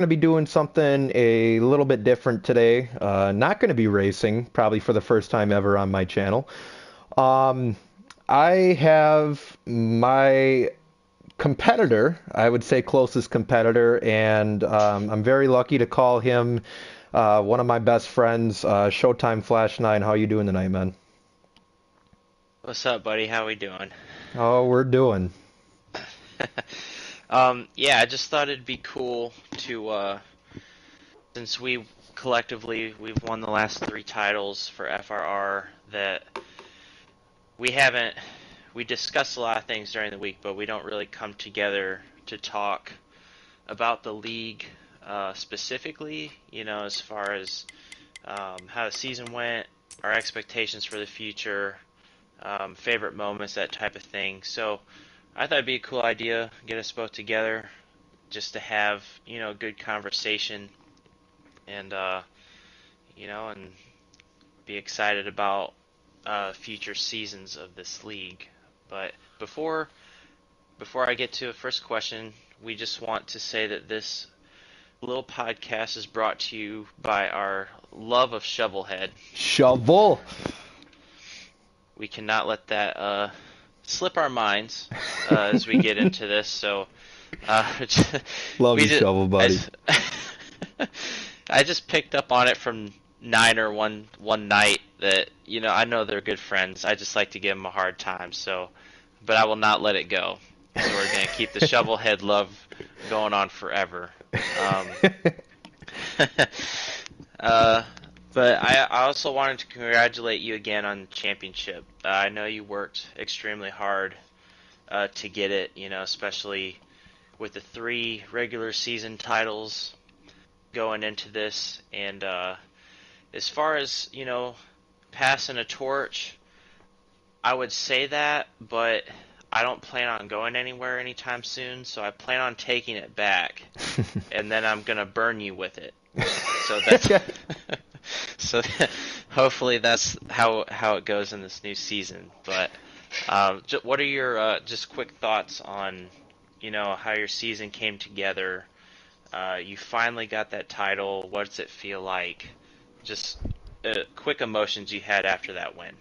Going to be doing something a little bit different today. Not going to be racing, probably for the first time ever on my channel. Um, I have my competitor, I would say closest competitor, and I'm very lucky to call him one of my best friends, Showtime Flash 9. How you doing tonight, man? What's up, buddy? How we doing? Oh, we're doing. Yeah, I just thought it'd be cool to, since we've won the last three titles for FRR, that we haven't, we discussed a lot of things during the week, but we don't really come together to talk about the league, specifically, as far as, how the season went, our expectations for the future, favorite moments, that type of thing. So I thought it'd be a cool idea, get us both together, just to have good conversation and and be excited about future seasons of this league. But before I get to the first question, we just want to say that this little podcast is brought to you by our love of Shovelhead. Shovel. We cannot let that slip our minds as we get into this. So Love we you, just Shovel buddy. I just picked up on it from Niner one night that I know they're good friends. I just like to give them a hard time. So, but I will not let it go. So we're gonna keep the shovelhead love going on forever. Um, uh, but I also wanted to congratulate you again on the championship. I know you worked extremely hard to get it. Especially with the three regular season titles going into this. And as far as, passing a torch, I would say that, but I don't plan on going anywhere anytime soon, so I plan on taking it back, and then I'm gonna burn you with it. So that's so hopefully that's how it goes in this new season. But what are your just quick thoughts on how your season came together? You finally got that title. What does it feel like? Just quick emotions you had after that win.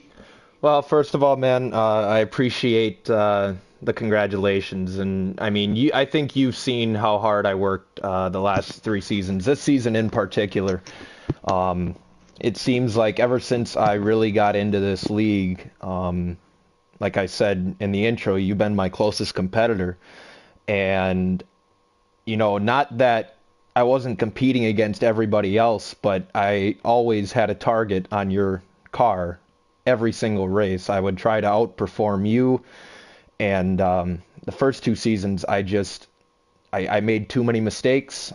Well, first of all, man, I appreciate the congratulations, and I mean, I think you've seen how hard I worked the last three seasons. This season in particular, um, it seems like ever since I really got into this league, like I said in the intro, you've been my closest competitor, and not that I wasn't competing against everybody else, but I always had a target on your car every single race. I would try to outperform you, and the first two seasons, I made too many mistakes.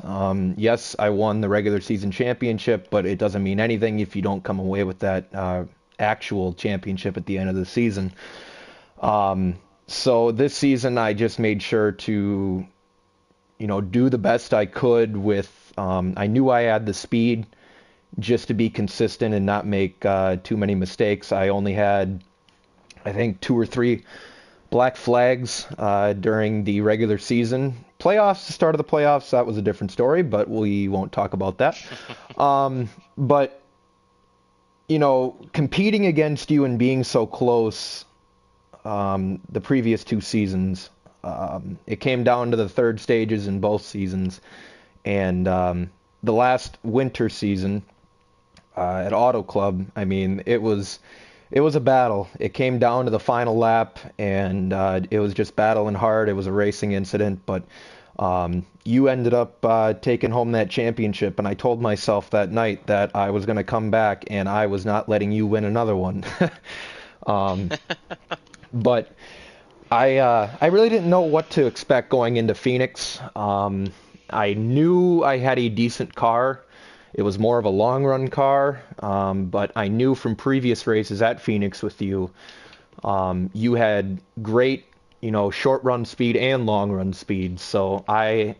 Yes, I won the regular season championship, but it doesn't mean anything if you don't come away with that actual championship at the end of the season. So this season, I just made sure to do the best I could with, I knew I had the speed just to be consistent and not make too many mistakes. I only had, I think, two or three black flags during the regular season. Playoffs, the start of the playoffs, that was a different story, but we won't talk about that. But, competing against you and being so close the previous two seasons, it came down to the third stages in both seasons. And the last winter season at Auto Club, I mean, it was a battle. It came down to the final lap, and it was just battling hard. It was a racing incident, but you ended up taking home that championship, and I told myself that night that I was going to come back, and I was not letting you win another one. um, but I really didn't know what to expect going into Phoenix. I knew I had a decent car. It was more of a long run car, but I knew from previous races at Phoenix with you, you had great, short run speed and long run speed. So the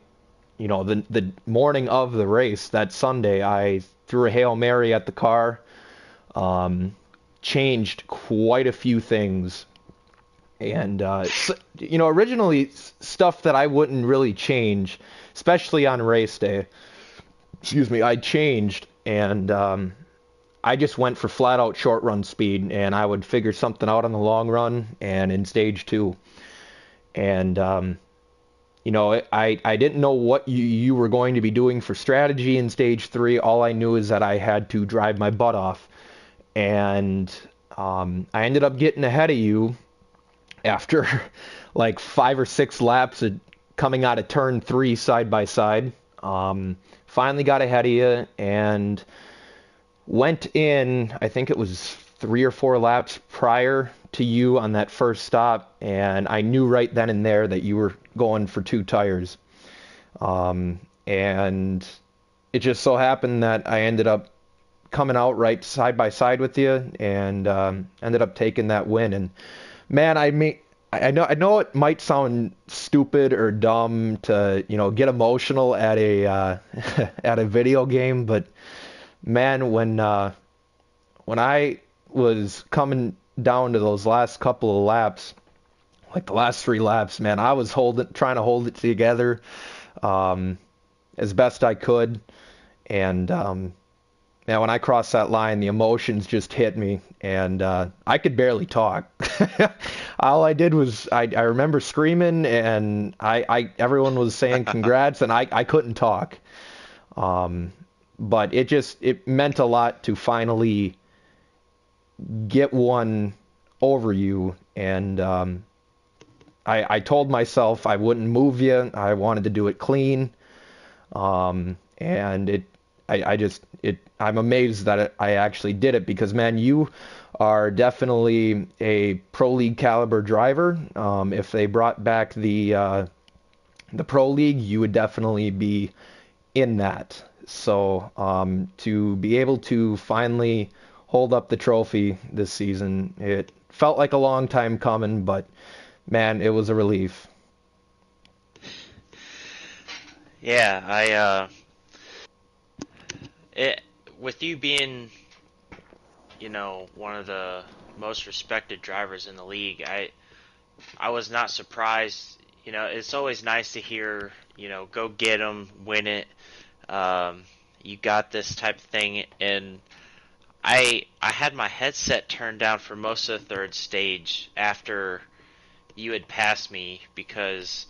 morning of the race that Sunday, I threw a Hail Mary at the car, um, changed quite a few things, and originally stuff that I wouldn't really change, especially on race day. excuse me, I changed and I just went for flat out short run speed, and I would figure something out on the long run and in stage two. And I didn't know what you were going to be doing for strategy in stage three. All I knew is that I had to drive my butt off, and I ended up getting ahead of you after like 5 or 6 laps of coming out of turn three side by side. Finally got ahead of you and went in, I think it was 3 or 4 laps prior to you on that first stop, and I knew right then and there that you were going for 2 tires. And it just so happened that I ended up coming out right side by side with you and ended up taking that win. And man, I know it might sound stupid or dumb to get emotional at a at a video game, but man, when I was coming down to those last couple of laps, like the last 3 laps, man, I was trying to hold it together um, as best I could, and man, when I crossed that line, the emotions just hit me, and I could barely talk. All I did was I remember screaming, and everyone was saying congrats, and I couldn't talk. Um, but it meant a lot to finally get one over you, and I told myself I wouldn't move you. I wanted to do it clean, and I'm amazed that I actually did it because man, you are definitely a pro league caliber driver. If they brought back the pro league, you would definitely be in that. So to be able to finally hold up the trophy this season, it felt like a long time coming, but man, it was a relief. Yeah, it with you being, one of the most respected drivers in the league, I was not surprised. It's always nice to hear, go get 'em, win it. You got this type of thing, and I had my headset turned down for most of the third stage after you had passed me because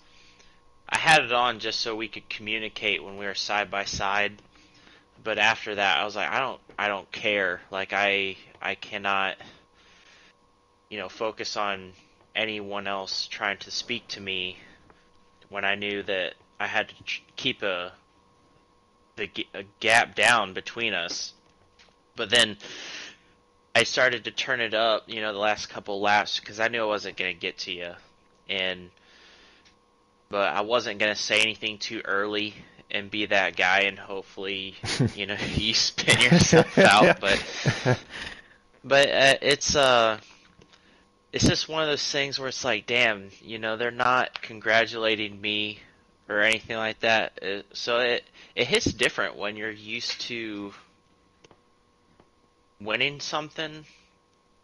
I had it on just so we could communicate when we were side by side. But after that, I was like, I don't care. Like I cannot, focus on anyone else trying to speak to me when I knew that I had to keep a gap down between us. But then I started to turn it up, the last couple laps because I knew I wasn't gonna get to you, and but I wasn't gonna say anything too early and be that guy, and hopefully, you spin yourself out. But it's just one of those things where it's like, damn, they're not congratulating me or anything like that. So it hits different when you're used to winning something,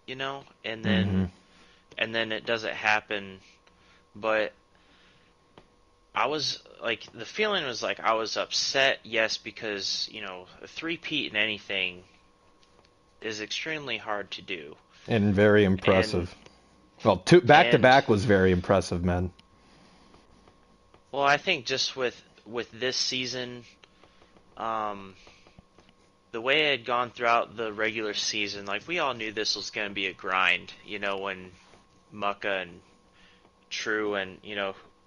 and hmm then it doesn't happen. But I was like, the feeling was like I was upset, yes, because a three-peat in anything is extremely hard to do, And very and impressive. Well, two back to and back was very impressive, man. well, I think just with this season, um, the way it had gone throughout the regular season, like we all knew this was going to be a grind, when Mucka and True and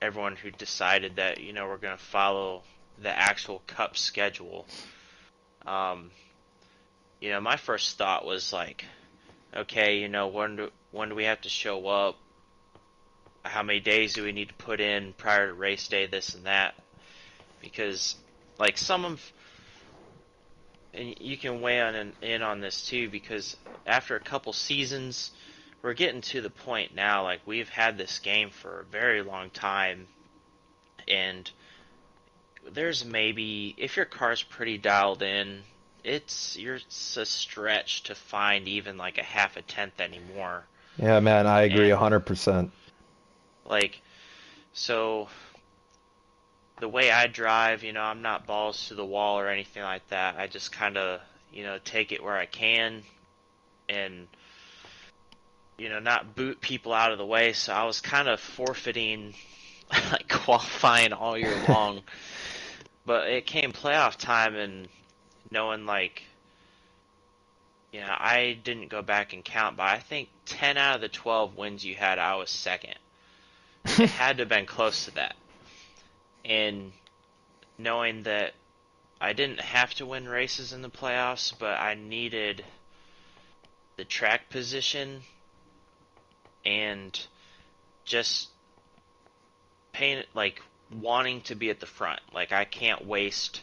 everyone who decided that we're going to follow the actual cup schedule. Um, my first thought was like, okay, when do we have to show up? How many days do we need to put in prior to race day? This and that, because like some of, and you can weigh in on this too, because after a couple seasons, we're getting to the point now, like we've had this game for a very long time, and there's maybe, if your car's pretty dialed in, it's a stretch to find even like a half a tenth anymore. Yeah, man, I agree And 100%. like, so the way I drive, I'm not balls to the wall or anything like that. I just kind of, take it where I can and, not boot people out of the way. So I was kind of forfeiting like qualifying all year long. But it came playoff time and knowing like, I didn't go back and count, but I think 10 out of the 12 wins you had, I was second. It had to have been close to that. And knowing that I didn't have to win races in the playoffs, but I needed the track position and just paying like wanting to be at the front. Like I can't waste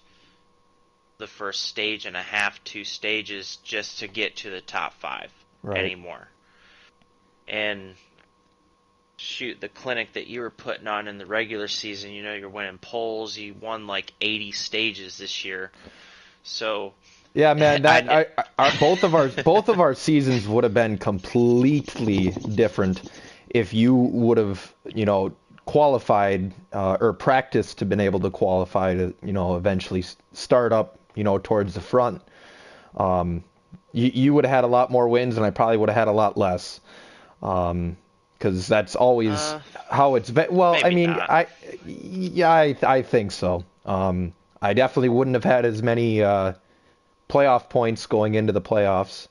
the first stage and a half, 2 stages just to get to the top 5 Right. anymore. And shoot, the clinic that you were putting on in the regular season, you're winning poles. You won like 80 stages this year. So Yeah, man, that I our both of our seasons would have been completely different if you would have, qualified or practiced to been able to qualify to, eventually start up, towards the front. You would have had a lot more wins, and I probably would have had a lot less. Because that's always uh how it's been. Well, I maybe mean, not. yeah, I think so. I definitely wouldn't have had as many playoff points going into the playoffs.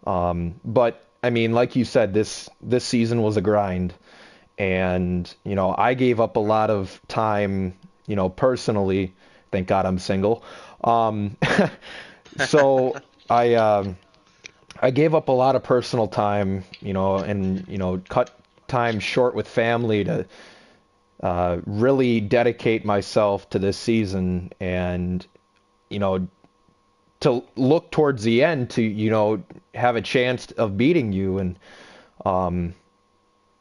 But I mean, like you said, this season was a grind, and I gave up a lot of time, personally. Thank God I'm single. Um, so I gave up a lot of personal time, and cut time short with family to really dedicate myself to this season, and you know to look towards the end to have a chance of beating you. And um,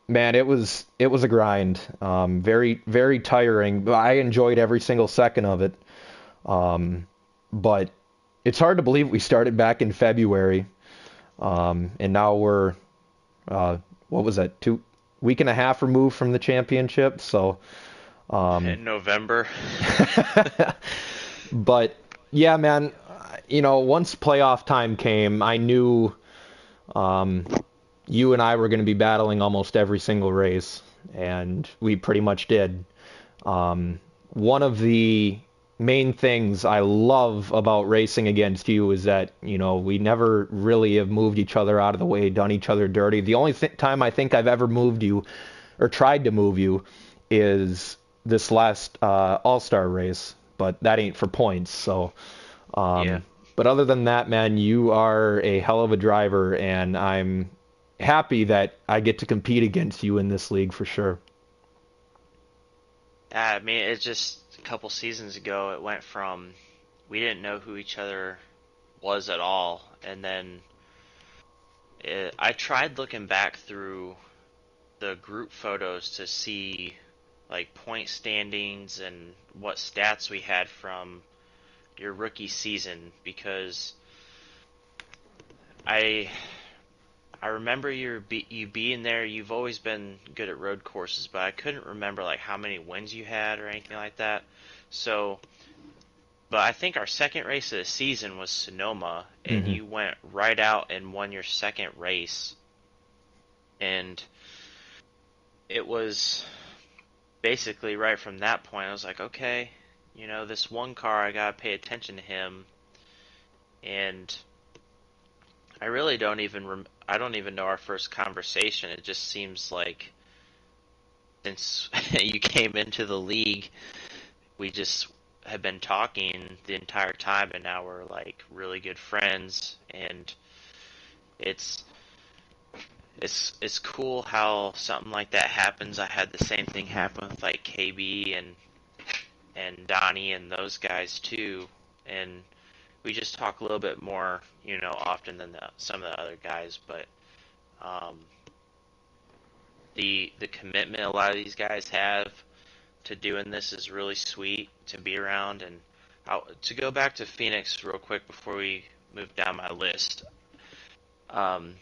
man, it was a grind, very very tiring. But I enjoyed every single second of it. But it's hard to believe we started back in February, and now we're what was that, 2 week and a half removed from the championship. So um, In November. but yeah, man, once playoff time came, I knew um, you and I were going to be battling almost every single race, and we pretty much did. One of the main things I love about racing against you is that, we never really have moved each other out of the way, done each other dirty. The only time I think I've ever moved you or tried to move you is this last All-Star race, but that ain't for points. So, Yeah. but other than that, man, you are a hell of a driver, and I'm happy that I get to compete against you in this league for sure. I mean, it's just a couple seasons ago, it went from we didn't know who each other was at all, and then I tried looking back through the group photos to see like point standings and what stats we had from your rookie season because I I remember you being there. You've always been good at road courses, but I couldn't remember like how many wins you had or anything like that. So, but I think our second race of the season was Sonoma, and Hmm. you went right out and won your second race. And it was basically right from that point, I was like, okay, this one car, I gotta pay attention to him. And I really don't even I don't even know our first conversation. It just seems like since you came into the league, we just have been talking the entire time, and now we're like really good friends. And it's it's cool how something like that happens. I had the same thing happen with like KB and Donnie and those guys too, and we just talk a little bit more, often than some of the other guys. But um, the commitment a lot of these guys have to doing this is really sweet to be around. And to go back to Phoenix real quick before we move down my list, um,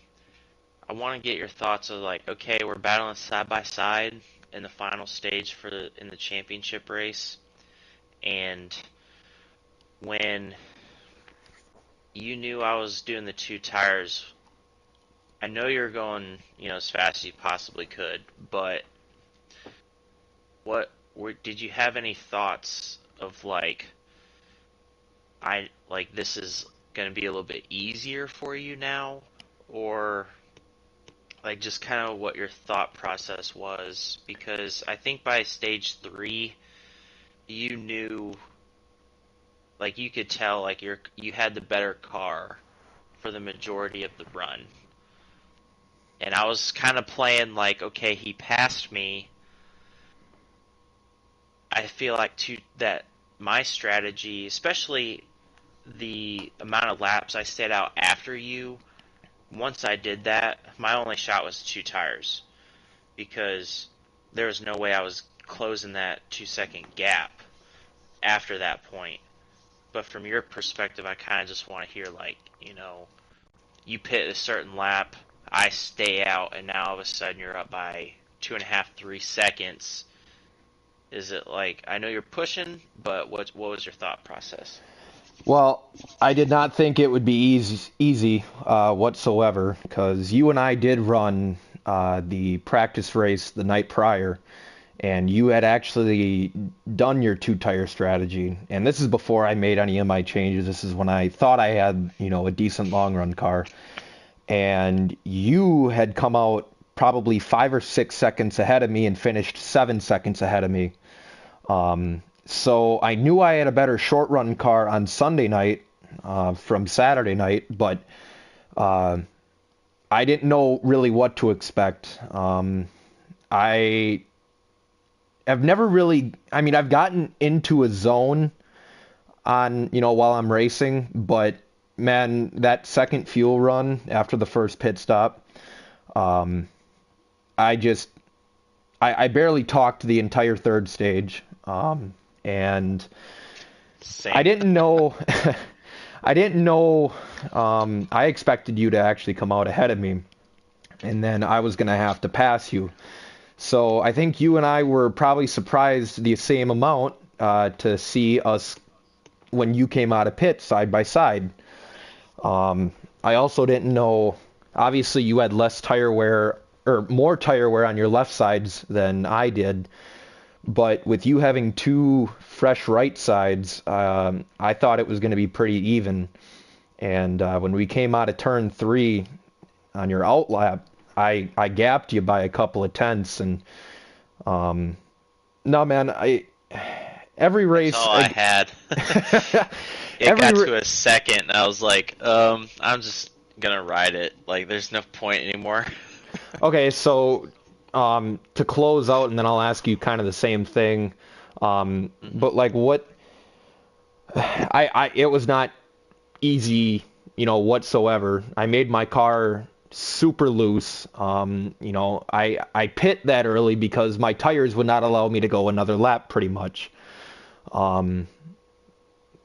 I want to get your thoughts of like, okay, we're battling side by side in the final stage in the championship race. And when you knew I was doing the two tires, I know you're going, as fast as you possibly could, but did you have any thoughts of this is going to be a little bit easier for you now, or just kind of what your thought process was? Because I think by stage 3, you knew, you could tell, you had the better car for the majority of the run. And I was kind of playing okay, he passed me. I feel like that my strategy, especially the amount of laps I stayed out after you, once I did that, my only shot was 2 tires. Because there was no way I was closing that 2-second gap after that point. But from your perspective, I kind of just want to hear, you pit a certain lap, I stay out, and now all of a sudden you're up by 2.5, 3 seconds. Is it I know you're pushing, but what was your thought process? Well, I did not think it would be easy whatsoever, because you and I did run the practice race the night prior, and you had actually done your two-tire strategy. And this is before I made any of my changes. This is when I thought I had, a decent long-run car. And you had come out probably 5 or 6 seconds ahead of me and finished 7 seconds ahead of me. So I knew I had a better short run car on Sunday night from Saturday night, but I didn't know really what to expect. I have never really, I've gotten into a zone on, while I'm racing, but man, that second fuel run after the first pit stop, I barely talked the entire third stage. And Same. I didn't know, I expected you to actually come out ahead of me, and then I was going to have to pass you. So I think you and I were probably surprised the same amount to see us when you came out of pit side by side. I also didn't know, obviously you had less tire wear, or more tire wear on your left sides than I did. But with you having 2 fresh right sides, I thought it was going to be pretty even. And when we came out of turn 3 on your out lap, I gapped you by a couple of tenths. And no, man, every race. That's all I had. It got to a second, and I was like, I'm just gonna ride it. There's no point anymore. Okay, so to close out, and then I'll ask you kind of the same thing. But what it was not easy, whatsoever. I made my car super loose. I pit that early because my tires would not allow me to go another lap pretty much. I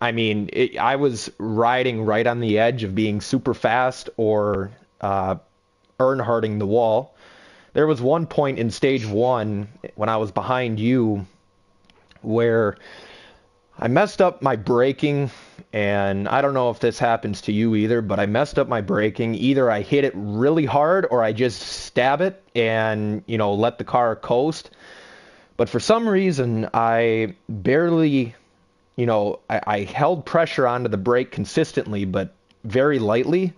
was riding right on the edge of being super fast or Earnhardting the wall. There was one point in stage 1 when I was behind you where I messed up my braking, and I don't know if this happens to you either, but I messed up my braking. Either I hit it really hard or I just stab it and, let the car coast. But for some reason, I barely, I held pressure onto the brake consistently, but very lightly.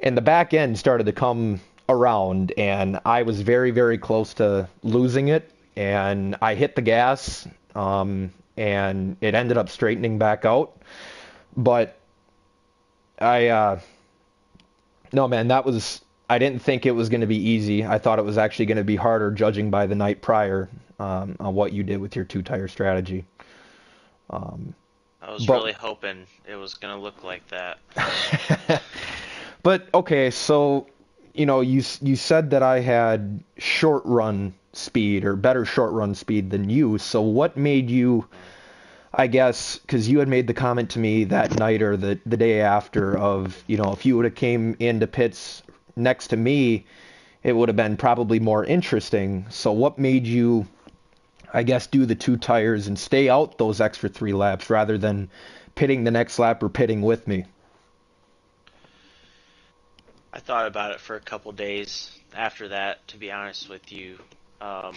And the back end started to come around, and I was very, very close to losing it. And I hit the gas, and it ended up straightening back out. But no, man, I didn't think it was going to be easy. I thought it was actually going to be harder, judging by the night prior on what you did with your two-tire strategy. I was really hoping it was going to look like that. But okay, so you said that I had short run speed, or better short run speed than you. So what made you, I guess, because you had made the comment to me that night or the day after of, if you would have came into pits next to me, it would have been probably more interesting. So what made you, I guess, do the 2 tires and stay out those extra 3 laps rather than pitting the next lap or pitting with me. I thought about it for a couple days after that, to be honest with you, um,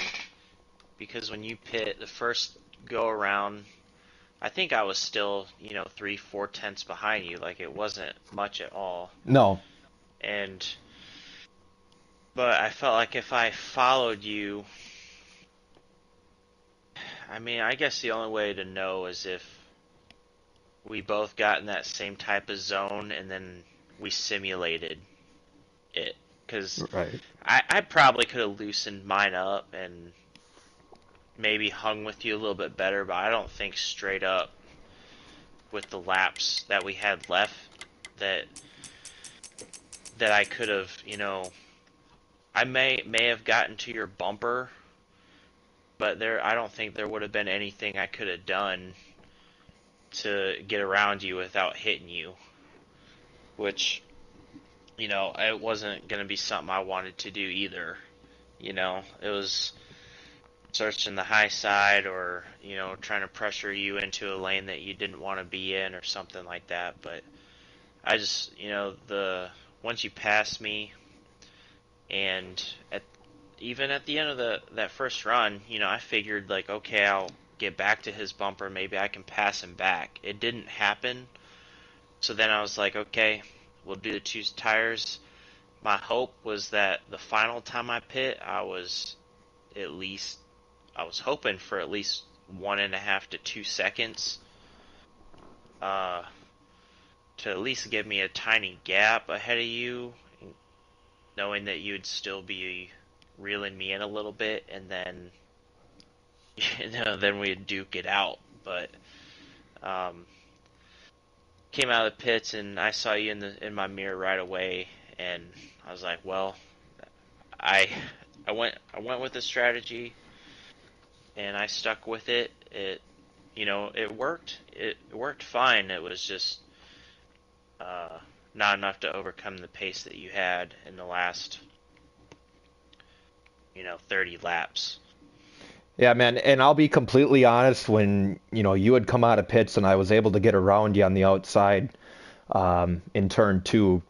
because when you pit the first go around, I think I was still, 3, 4 tenths behind you. Like it wasn't much at all. No. And but I felt like if I followed you, I mean, I guess the only way to know is if we both got in that same type of zone and then we simulated it. Because Right. I probably could have loosened mine up and maybe hung with you a little bit better, but I don't think straight up with the laps that we had left that I could have, I may have gotten to your bumper, but I don't think there would have been anything I could have done to get around you without hitting you, which, it wasn't going to be something I wanted to do either. It was searching the high side or, trying to pressure you into a lane that you didn't want to be in or something like that. But I just, once you pass me and even at the end of that first run, I figured like, okay, I'll get back to his bumper. Maybe I can pass him back. It didn't happen. So then I was like, okay, we'll do the 2 tires. My hope was that the final time I pit, I was hoping for at least 1.5 to 2 seconds, to at least give me a tiny gap ahead of you, knowing that you'd still be reeling me in a little bit, and then, then we'd duke it out. But came out of the pits and I saw you in my mirror right away, and I was like, well, I went with the strategy, and I stuck with it. It worked. It worked fine. It was just not enough to overcome the pace that you had in the last 30 laps. Yeah, man, and I'll be completely honest, when, you had come out of pits and I was able to get around you on the outside in turn 2,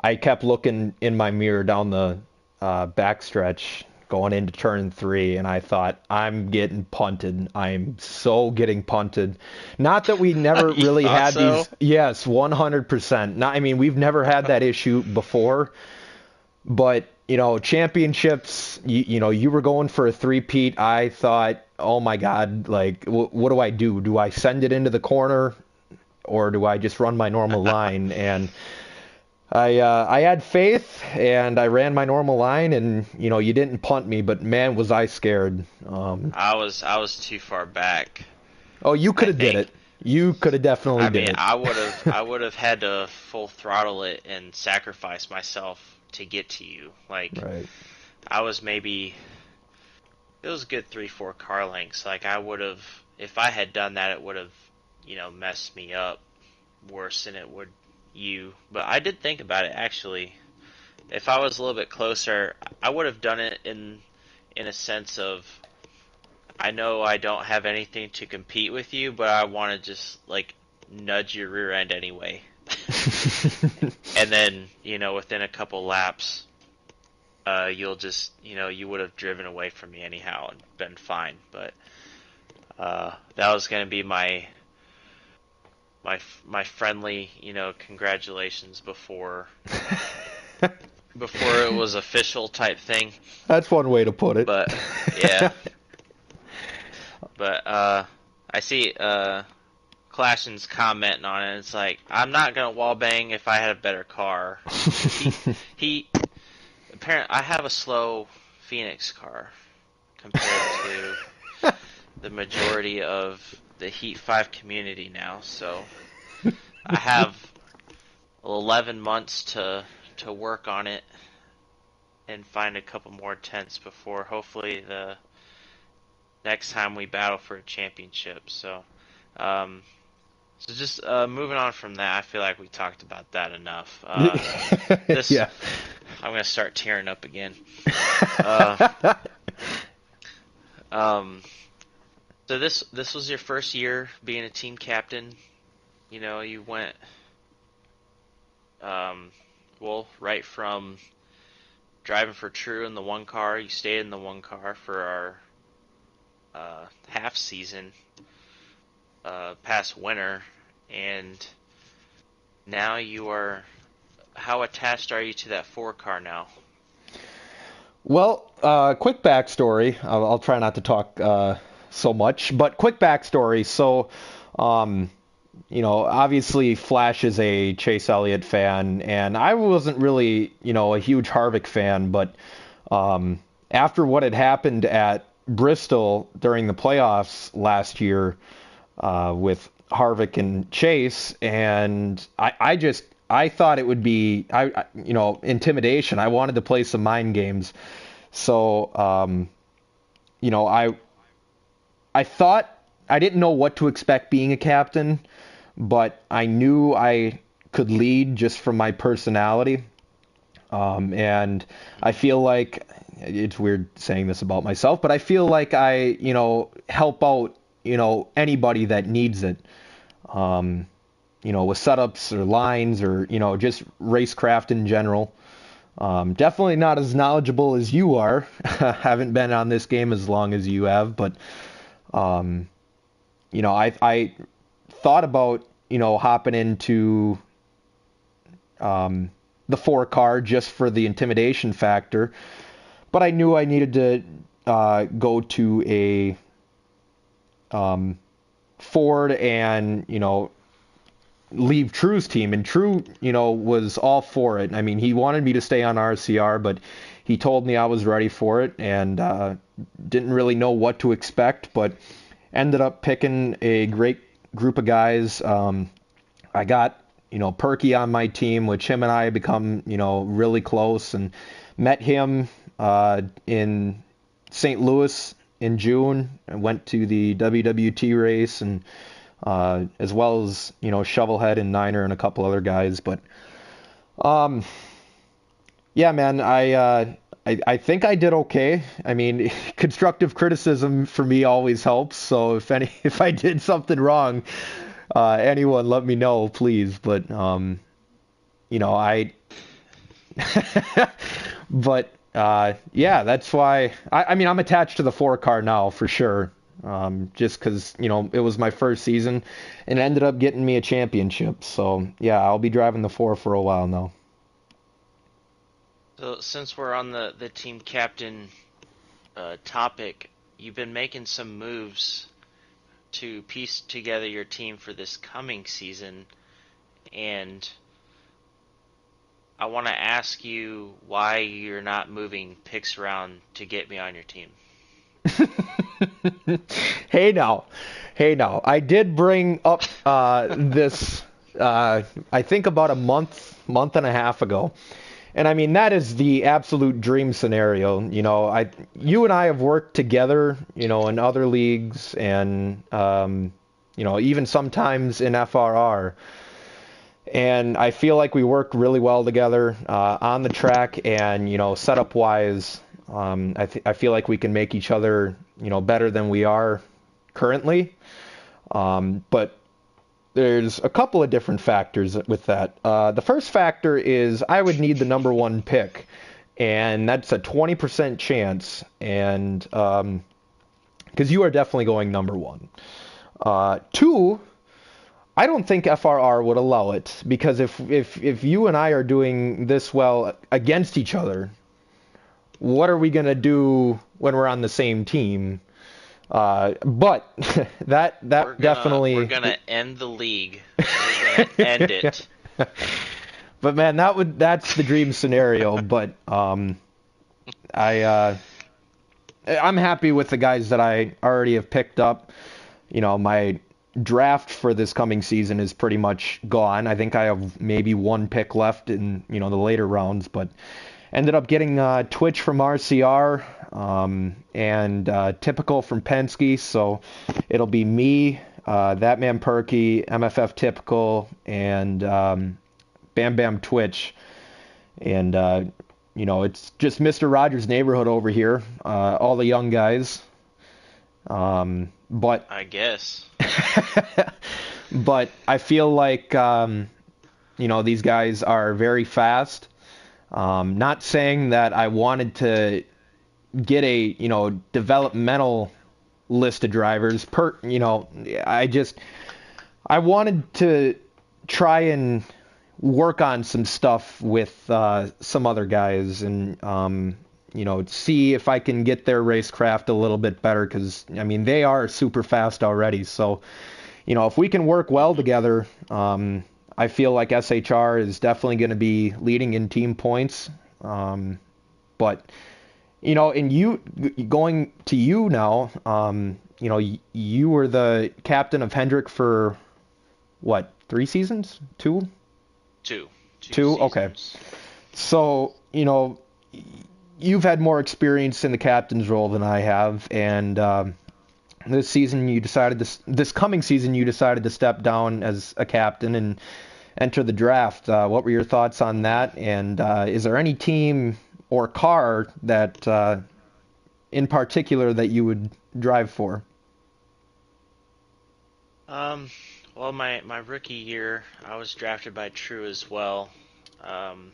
I kept looking in my mirror down the backstretch going into turn 3, and I thought, I'm getting punted. I'm so getting punted. Not that we never You really thought had so? these. Yes, 100%. Not, I mean, we've never had that issue before, but championships, you were going for a three-peat. I thought, oh my God, like, what do I do? Do I send it into the corner, or do I just run my normal line? And I had faith, and I ran my normal line, and you didn't punt me, but man, was I scared. I was too far back, Oh, you I could have did think. it. You could have definitely I did mean, it. I would have had to full throttle it and sacrifice myself to get to you. Like Right. I was maybe it was a good 3, 4 car lengths. Like I would have, if I had done that, it would have, messed me up worse than it would you. But I did think about it actually. If I was a little bit closer, I would have done it in a sense of, I know I don't have anything to compete with you, but I want to just like nudge your rear end anyway. And then, within a couple laps, you'll just, you would have driven away from me anyhow and been fine. But that was going to be my friendly, congratulations before it was official type thing. That's one way to put it. But yeah, but I see Clashin's commenting on it. It's like, I'm not gonna wallbang if I had a better car. 'Cause he apparently, I have a slow Phoenix car compared to the majority of the Heat 5 community now. So I have 11 months to work on it and find a couple more tenths before hopefully the next time we battle for a championship. So, just moving on from that, I feel like we talked about that enough. This Yeah. I'm gonna start tearing up again. Uh, um, So this was your first year being a team captain. You know, you went um, well right from driving for True in the one car. You stayed in the one car for our half season past winter, and now you are. How attached are you to that four car now? Well, quick backstory. I'll try not to talk so much, but quick backstory. So, um, obviously Flash is a Chase Elliott fan, and I wasn't really, a huge Harvick fan, but after what had happened at Bristol during the playoffs last year with Harvick and Chase, and I thought it would be intimidation. I wanted to play some mind games, so I thought I didn't know what to expect being a captain, but I knew I could lead just from my personality. And I feel like it's weird saying this about myself, but I feel like I, help out, anybody that needs it. With setups or lines or, just racecraft in general. Definitely not as knowledgeable as you are. Haven't been on this game as long as you have, but, I thought about, hopping into the four car just for the intimidation factor, but I knew I needed to go to a Ford and, leave True's team. And True, was all for it. I mean, he wanted me to stay on RCR, but he told me I was ready for it and didn't really know what to expect, but ended up picking a great group of guys. I got, Perky on my team, which him and I have become, really close, and met him in St. Louis in June and went to the WWT race, and as well as, Shovelhead and Niner and a couple other guys. But yeah, man, I think I did okay. I mean, constructive criticism for me always helps. So if I did something wrong, anyone let me know, please. But I but yeah, that's why I mean I'm attached to the four car now for sure. Just because it was my first season and it ended up getting me a championship. So yeah, I'll be driving the four for a while now. So since we're on the team captain topic, you've been making some moves to piece together your team for this coming season, and I want to ask you why you're not moving picks around to get me on your team. Hey now, hey now. I did bring up this I think about a month and a half ago. And I mean that is the absolute dream scenario. You and I have worked together, in other leagues and even sometimes in FRR. And I feel like we work really well together on the track and setup wise. I feel like we can make each other better than we are currently. But there's a couple of different factors with that. The first factor is I would need the number one pick, and that's a 20% chance. And because you are definitely going number one. Two, I don't think FRR would allow it, because if you and I are doing this well against each other, what are we going to do when we're on the same team? But definitely we're gonna end the league. We're gonna end it. But man, that's the dream scenario. But I'm happy with the guys that I already have picked up. My draft for this coming season is pretty much gone. I think I have maybe one pick left in the later rounds, but ended up getting Twitch from RCR and Typical from Penske. So it'll be me, That Man Perky, MFF Typical, and Bam Bam Twitch. And it's just Mr. Rogers' neighborhood over here. All the young guys. but I guess. but I feel like these guys are very fast. Not saying that I wanted to get a developmental list of drivers I wanted to try and work on some stuff with some other guys and see if I can get their racecraft a little bit better because I mean they are super fast already. So if we can work well together, I feel like SHR is definitely going to be leading in team points. But and you going to you now, you were the captain of Hendrick for what, 3 seasons? Two? Two. Two Two? Okay. seasons. So, you've had more experience in the captain's role than I have, and this coming season you decided to step down as a captain and enter the draft. What were your thoughts on that? And is there any team or car that in particular that you would drive for? Um, well, my rookie year, I was drafted by True as well. Um,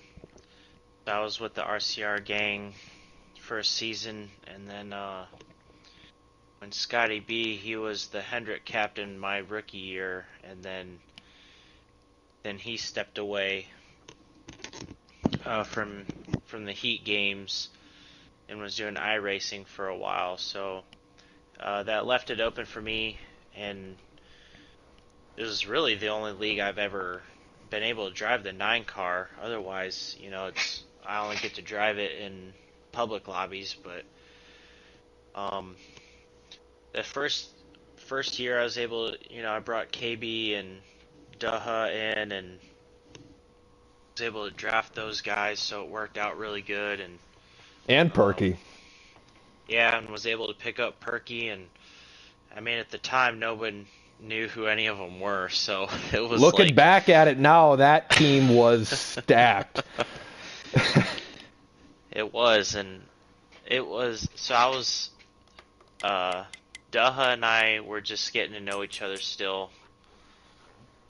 I was with the RCR gang for a season, and then when Scotty B, he was the Hendrick captain my rookie year, and then he stepped away from the Heat games and was doing iRacing for a while. So that left it open for me, and it was really the only league I've ever been able to drive the 9 car. Otherwise, it's I only get to drive it in public lobbies. But um, the first year I was able to, I brought KB and Daha in and was able to draft those guys, so it worked out really good. And And um, Perky. yeah, and was able to pick up Perky. And I mean, at the time, no one knew who any of them were, so it was Looking like. back at it now, that team was stacked. It was, and it was. So I was. Uh, Daha and I were just getting to know each other still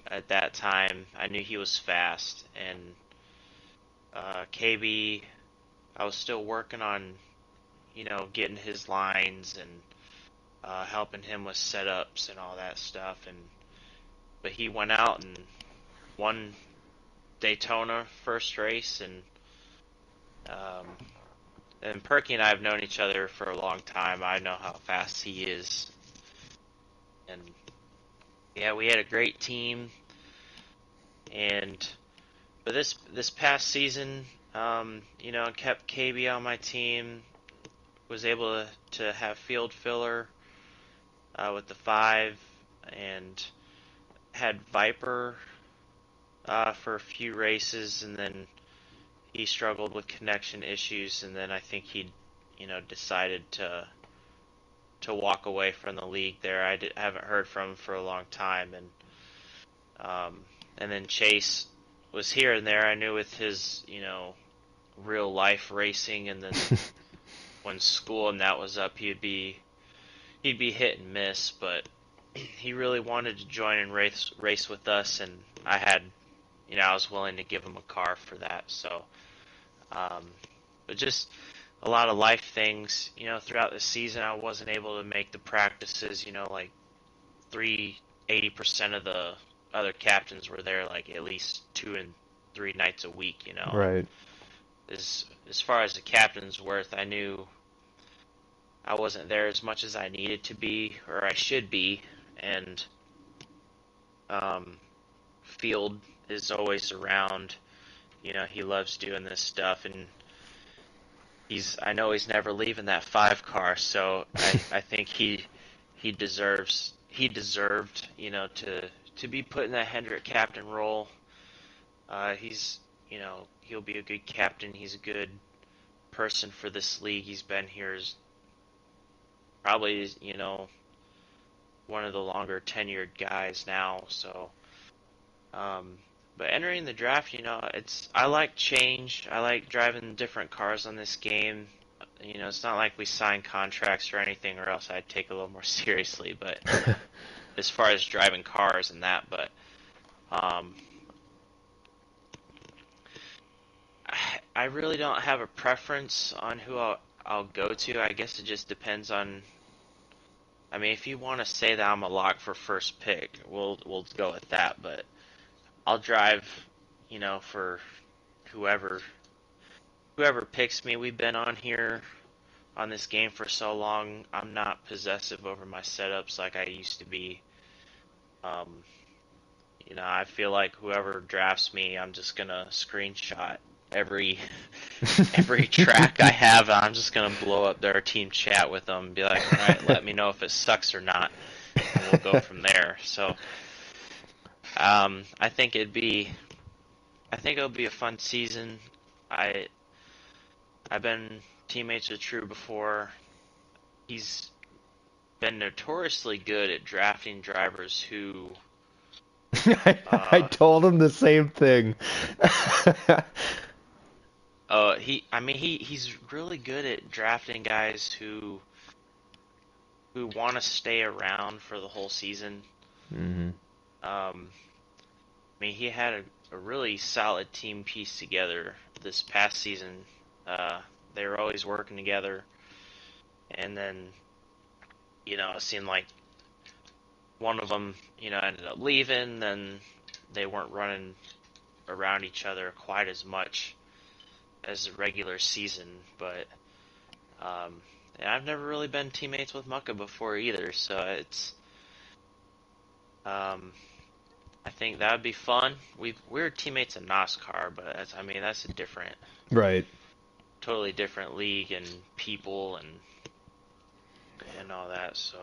at that time. I knew he was fast, and KB, I was still working on, getting his lines and helping him with setups and all that stuff. But he went out and won Daytona first race, um, and Perky and I have known each other for a long time. I know how fast he is, and yeah, we had a great team. And but this past season, kept KB on my team. Was able to have field filler with the 5, and had Viper for a few races, and then he struggled with connection issues, and then I think he, decided to walk away from the league there. I haven't heard from him for a long time, and then Chase was here and there. I knew with his, real life racing, and then when school and that was up, he'd be hit and miss, but he really wanted to join and race with us, and I was willing to give him a car for that. So, but just a lot of life things, throughout the season. I wasn't able to make the practices, like 80% of the other captains were there, like at least 2 and 3 nights a week, and Right. as far as the captain's worth, I knew I wasn't there as much as I needed to be, or I should be, and um, Field is always around. He loves doing this stuff, and I know he's never leaving that 5 car, so I think he deserved, to be put in that Hendrick captain role. He'll be a good captain. He's a good person for this league. He's been here as probably, one of the longer tenured guys now. So, but entering the draft, I like change. I like driving different cars on this game. it's not like we sign contracts or anything, or else I'd take it a little more seriously. But as far as driving cars and that, but um, I really don't have a preference on who I'll go to. I guess it just depends on. I mean, if you want to say that I'm a lock for first pick, we'll go with that. But I'll drive, for whoever whoever picks me. We've been on here on this game for so long. I'm not possessive over my setups like I used to be. Um, I feel like whoever drafts me, I'm just gonna screenshot every every track I have. I'm just gonna blow up their team chat with them and be like, all right, let me know if it sucks or not, and we'll go from there. So, I think it'll be a fun season. I I've been teammates with True before. He's been notoriously good at drafting drivers who I uh told him the same thing. I mean he's really good at drafting guys who want to stay around for the whole season. Hmm. Um I mean he had a really solid team piece together this past season. They were always working together, and then it seemed like one of them ended up leaving, then they weren't running around each other quite as much as the regular season. But and I've never really been teammates with Mucka before either, so um, I think that would be fun. We're teammates in Nascar, but that's a Right. totally different league and people and all that. So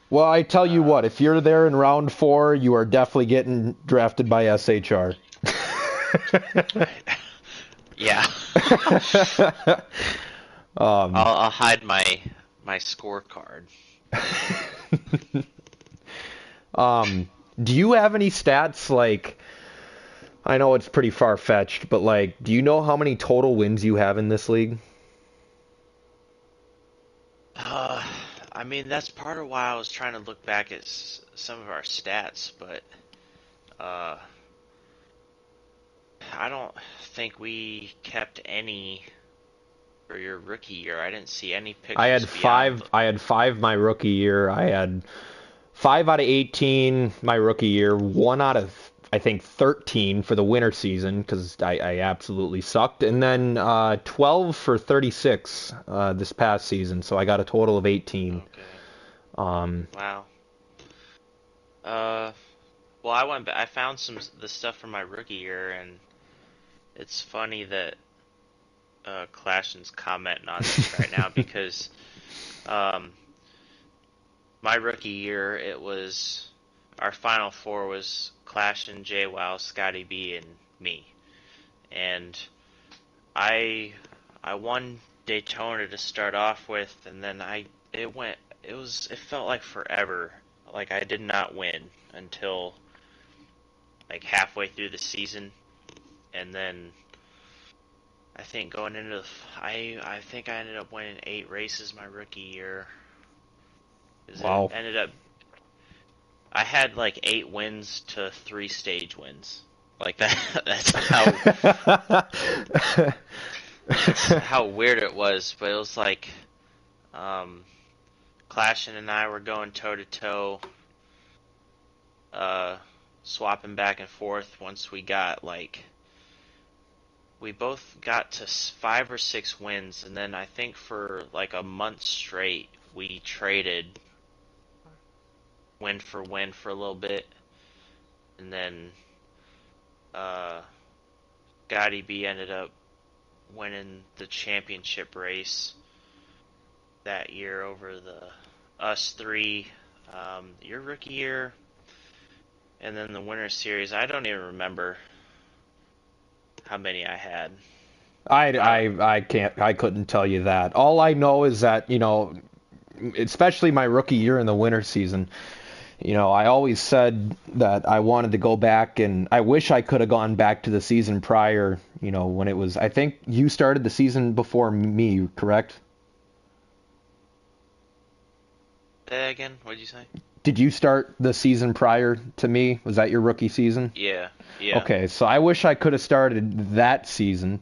Well, I tell you uh, what, if you're there in round 4, you are definitely getting drafted by SHR. yeah, um, I'll hide my scorecard. do you have any stats like, I know it's pretty far-fetched, but like, do you know how many total wins you have in this league? Uh, I mean, that's part of why I was trying to look back at some of our stats, but uh, I don't think we kept any for your rookie year. I didn't see any pictures beyond. I had 5 my rookie year. I had 5 out of 18 my rookie year, 1 out of I think 13 for the winter season because I absolutely sucked, and then 12 for 36 this past season. So I got a total of 18. Okay, Um, wow. Uh, well, I went. I found the stuff from my rookie year, and it's funny that Clashin's commenting on this right now because um, my rookie year, it was our final four was Clash and JWoww, Scotty B, and me. And I I won Daytona to start off with, and then it felt like forever. Like I did not win until like halfway through the season, and then I think going into I think I ended up winning 8 races my rookie year. 'Cause it wow. ended up I had like 8 wins to 3 stage wins. Like that. That's how weird it was. But it was like, um, Clashin and I were going toe to toe, swapping back and forth. Once we both got to 5 or 6 wins, and then I think for like a month straight we traded win for a little bit, and then uh, Gotti B ended up winning the championship race that year over the us three. Your rookie year, and then the winter series. I don't even remember how many I had. Uh, I couldn't tell you that. All I know is that, especially my rookie year in the winter season, I always said that I wanted to go back, and I wish I could have gone back to the season prior, when it was, I think you started the season before me, correct? Say that again? What did you say? Did you start the season prior to me? Was that your rookie season? Yeah, yeah. Okay, so I wish I could have started that season.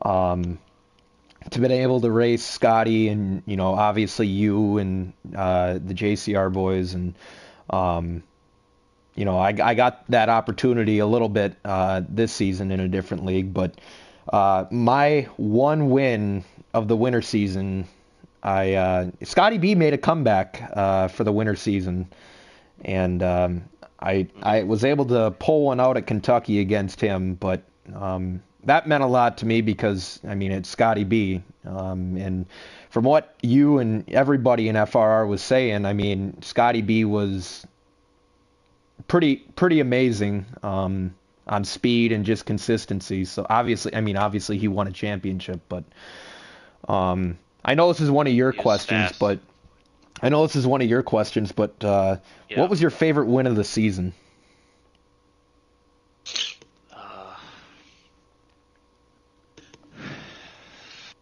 Um, to been able to race Scotty and obviously you and the JCR boys and um, I got that opportunity a little bit this season in a different league, but my one win of the winter season, I Scotty B made a comeback for the winter season, and I was able to pull one out at Kentucky against him, but that meant a lot to me because I mean it's Scotty B, and from what you and everybody in FRR was saying, I mean Scotty B was pretty amazing on speed and just consistency. So obviously he won a championship, but I know this is one of your He was questions, fast. but I know this is one of your questions, but what Yeah. was your favorite win of the season? Uh,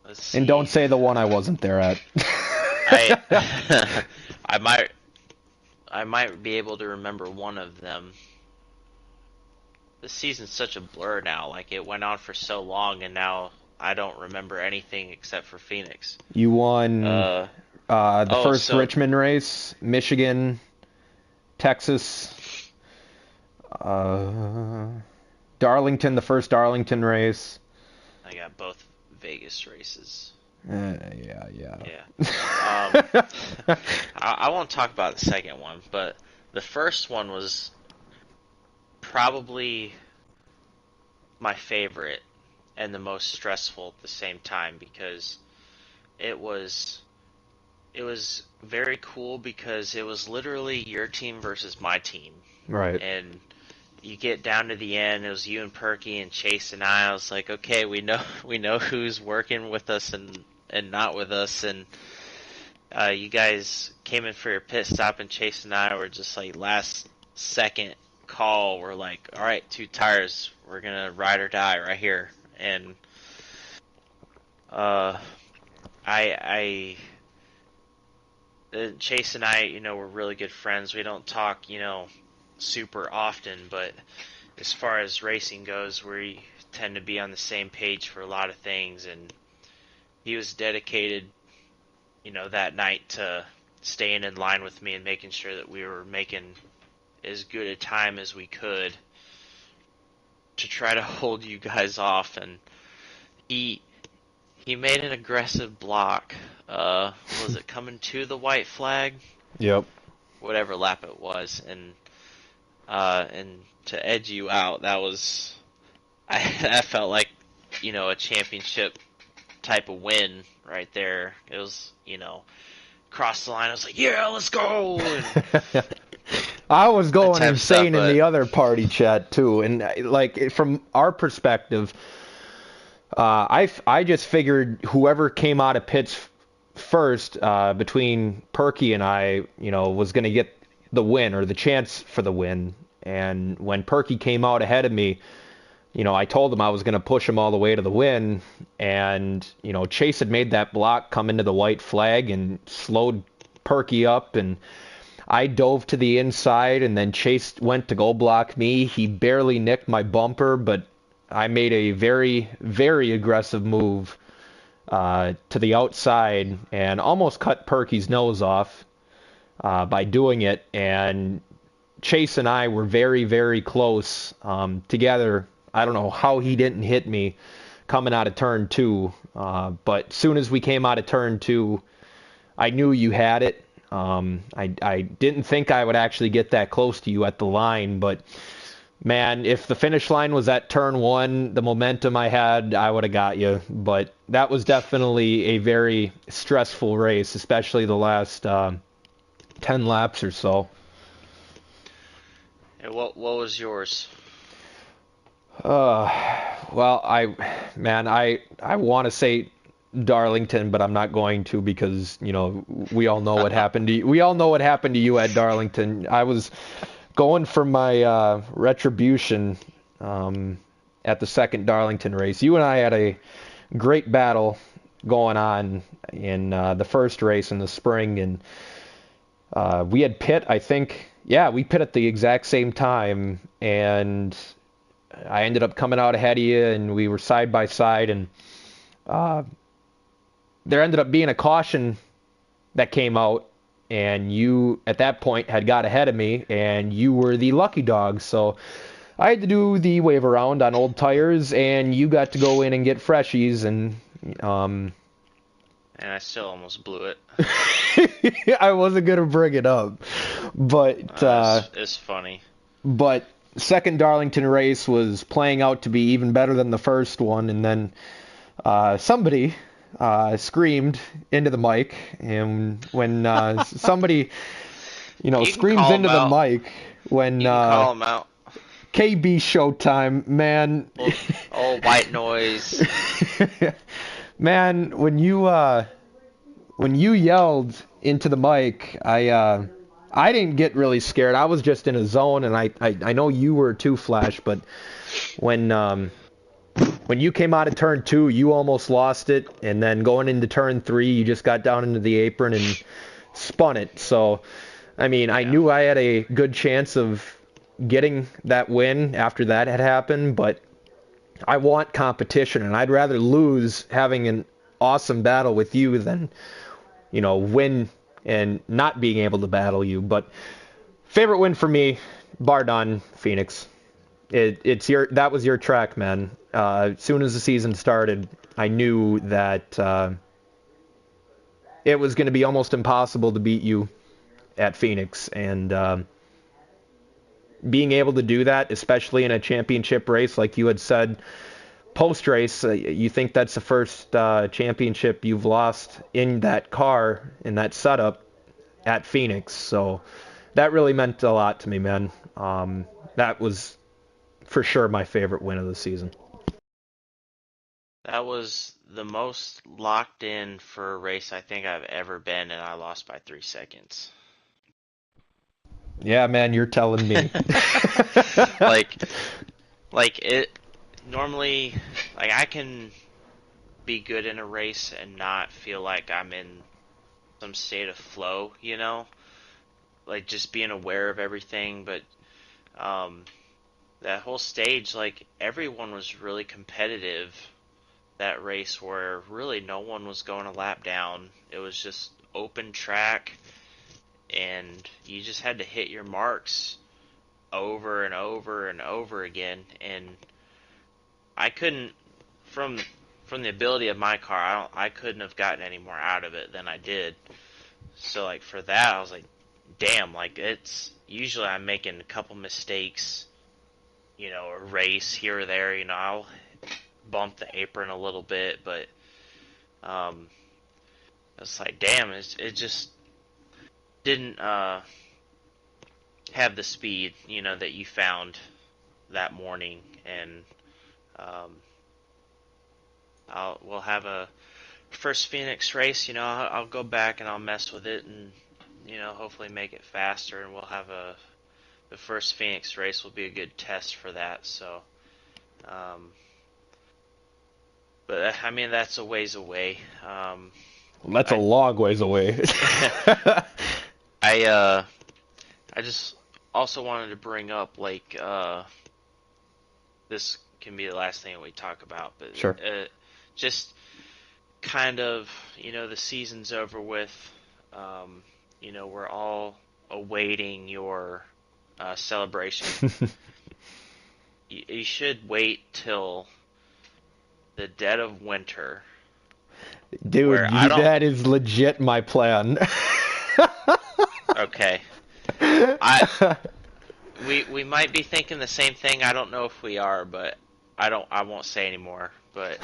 let's And don't see. say the one I wasn't there at. I I might be able to remember one of them. The season's such a blur now. Like it went on for so long, and now I don't remember anything except for Phoenix. You won Uh the oh, first so Richmond race, Michigan, Texas, uh, Darlington, the first Darlington race. I got both Vegas races. Yeah, yeah. Yeah. I won't talk about the second one, but the first one was probably my favorite and the most stressful at the same time because it was it was very cool because it was literally your team versus my team. Right. And you get down to the end, it was you and Perky and Chase and I was like, okay, we know who's working with us and not with us, and you guys came in for your pit stop, and Chase and I were just like last second call. We're like, all right, two tires, we're gonna ride or die right here, and uh, I Chase and I, we're really good friends. We don't talk, super often, but as far as racing goes, we tend to be on the same page for a lot of things, and he was dedicated, that night to staying in line with me and making sure that we were making as good a time as we could to try to hold you guys off. And he made an aggressive block. Was it coming to the white flag? Yep. Whatever lap it was, and to edge you out, that was that felt like a championship type of win right there. It was crossed the line. I was like, yeah, let's go. And I was that going type of stuff, insane in but the other party chat too, and like from our perspective, I just figured whoever came out of pits first between Perky and I, was going to get the win or the chance for the win. And when Perky came out ahead of me, I told him I was going to push him all the way to the win. And Chase had made that block come into the white flag and slowed Perky up, and I dove to the inside, and then Chase went to go block me. He barely nicked my bumper, but I made a very, very aggressive move to the outside and almost cut Perky's nose off by doing it. And Chase and I were very, very close together. I don't know how he didn't hit me coming out of turn two, but soon as we came out of turn two, I knew you had it. I didn't think I would actually get that close to you at the line, but man, if the finish line was at turn one, the momentum I had, I would have got you. But that was definitely a very stressful race, especially the last 10 laps or so. and what was yours? Uh, well, I want to say Darlington, but I'm not going to because, we all know what happened to you. We all know what happened to you at Darlington. I was going for my retribution at the second Darlington race. You and I had a great battle going on in the first race in the spring, and We had pit, I think. Yeah, we pit at the exact same time, and I ended up coming out ahead of you, and we were side by side, and uh, there ended up being a caution that came out, and you at that point had got ahead of me, and you were the lucky dog. So I had to do the wave around on old tires, and you got to go in and get freshies, and And I still almost blew it. I wasn't gonna bring it up, but It's funny. but second Darlington race was playing out to be even better than the first one, and then somebody screamed into the mic, and when somebody You can screams call him into the out. mic when You can call him out. KB Showtime, man. Old white noise. Man, when you yelled into the mic, I didn't get really scared. I was just in a zone, and I know you were too, Flash, but when you came out of turn 2, you almost lost it, and then going into turn 3, you just got down into the apron and spun it. So, I mean, I knew I had a good chance of getting that win after that had happened, but I want competition, and I'd rather lose having an awesome battle with you than, win and not being able to battle you. But favorite win for me, bar none, Phoenix. That was your track, man. As soon as the season started, I knew that it was going to be almost impossible to beat you at Phoenix, and being able to do that, especially in a championship race, like you had said post race, you think that's the first championship you've lost in that car, in that setup at Phoenix. So that really meant a lot to me, man. That was for sure my favorite win of the season. That was the most locked in for a race I think I've ever been, and I lost by 3 seconds. Yeah, man, you're telling me. like, like it normally, like I can be good in a race and not feel like I'm in some state of flow, like just being aware of everything. But um, that whole stage, like everyone was really competitive that race, where really no one was going a lap down. It was just open track, and you just had to hit your marks over and over and over again. And I couldn't, from the ability of my car, I couldn't have gotten any more out of it than I did. So like for that, I was like, damn, like it's usually I'm making a couple mistakes, a race here or there, I'll bump the apron a little bit, but um, it's like, damn, it just didn't have the speed, that you found that morning. And um, we'll have a first Phoenix race. I'll go back and I'll mess with it, and hopefully make it faster, and we'll have the first Phoenix race will be a good test for that. So, but I mean that's a ways away. That's a long ways away. I just also wanted to bring up, like, this can be the last thing we talk about, but Sure. just kind of, the season's over with. We're all awaiting your celebration. You should wait till the dead of winter. Dude, that is legit my plan. Okay. We might be thinking the same thing. I don't know if we are, but I won't say anymore. But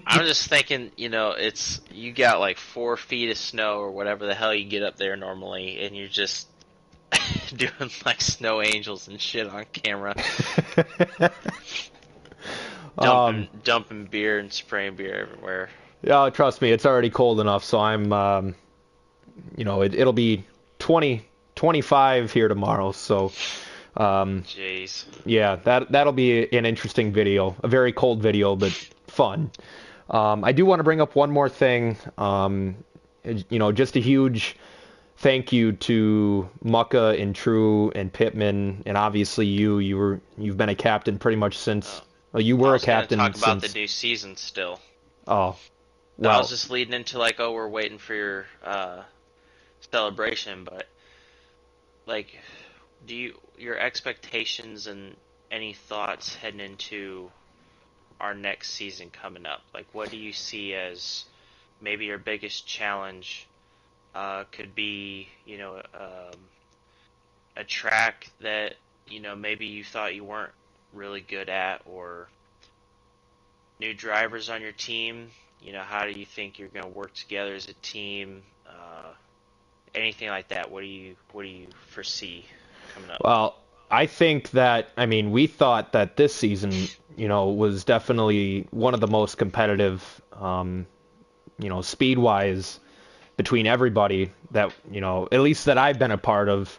I'm just thinking, you got like 4 feet of snow or whatever the hell you get up there normally, and you're just doing like snow angels and shit on camera. Dumping beer and spraying beer everywhere. Yeah, trust me, it's already cold enough, so I'm it'll be 25 here tomorrow, so Jeez. yeah, that'll be an interesting video, a very cold video, but fun. I do want to bring up one more thing. Just a huge thank you to Mucka and True and Pittman, and obviously you've been a captain pretty much since. Uh, Well, you I were a was going to captain talk about the since. new season still. Oh, I was well, just leading into like, oh, we're waiting for your celebration, but like, do your expectations and any thoughts heading into our next season coming up? Like, what do you see as maybe your biggest challenge? Could be, a track that maybe you thought you weren't really good at, or new drivers on your team. How do you think you're going to work together as a team? Anything like that? What do you foresee coming up? well, I think that I mean we thought that this season, was definitely one of the most competitive, speed wise between everybody that at least that I've been a part of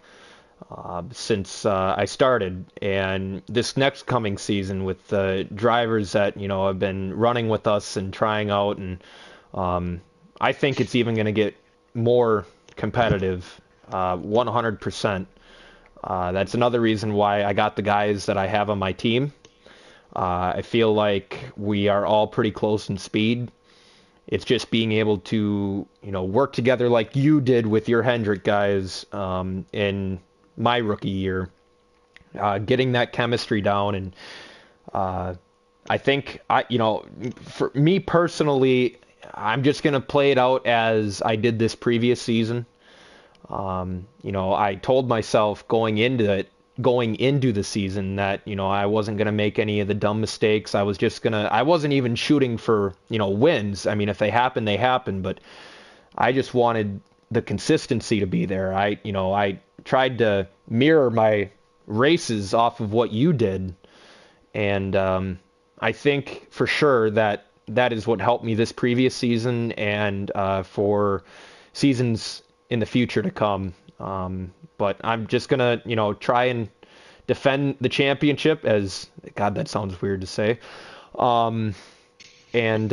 since I started. And this next coming season with the drivers that have been running with us and trying out, and I think it's even going to get more competitive, 100%. That's another reason why I got the guys that I have on my team. I feel like we are all pretty close in speed. It's just being able to, work together like you did with your Hendrick guys in my rookie year, getting that chemistry down. And uh, I think for me personally, I'm just gonna play it out as I did this previous season. I told myself going into the season that, I wasn't going to make any of the dumb mistakes. I wasn't even shooting for, wins. I mean, if they happen, they happen, but I just wanted the consistency to be there. I tried to mirror my races off of what you did. And I think for sure that that is what helped me this previous season and for seasons in the future to come. But I'm just gonna, try and defend the championship as God, that sounds weird to say. Um, and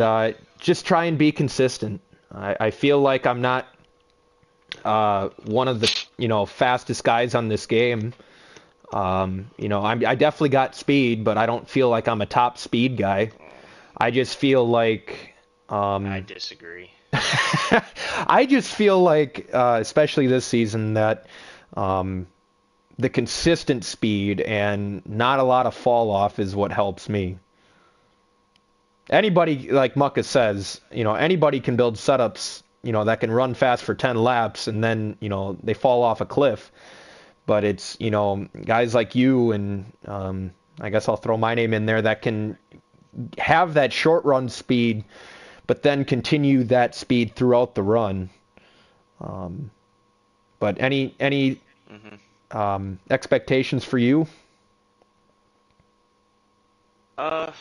just try and be consistent. I feel like I'm not one of the, fastest guys on this game. I definitely got speed, but I don't feel like I'm a top speed guy. I just feel like I um, disagree. I just feel like, especially this season, that um, the consistent speed and not a lot of fall off is what helps me. Anybody, like Mucka says, anybody can build setups, that can run fast for 10 laps and then, they fall off a cliff. But it's, guys like you and I guess I'll throw my name in there that can have that short run speed, but then continue that speed throughout the run. Um, but any hmm expectations for you? Uh,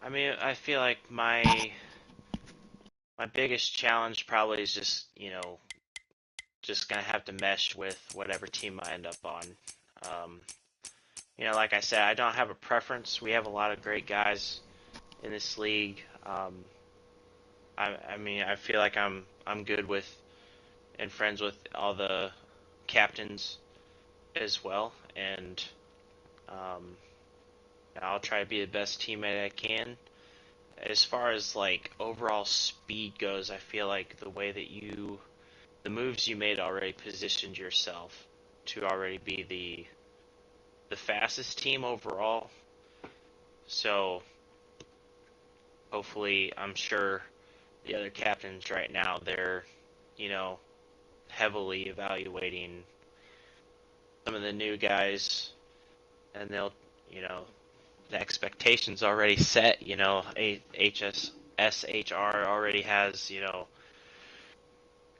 I mean, I feel like my biggest challenge probably is just gonna have to mesh with whatever team I end up on. Um, like I said, I don't have a preference. We have a lot of great guys in this league. I mean, I feel like I'm good with and friends with all the captains as well, and um, I'll try to be the best teammate I can. As far as like overall speed goes, I feel like the moves you made already positioned yourself to already be the fastest team overall. So hopefully, I'm sure the other captains right now they're you know heavily evaluating some of the new guys, and they'll you know the expectations already set. HSSHR already has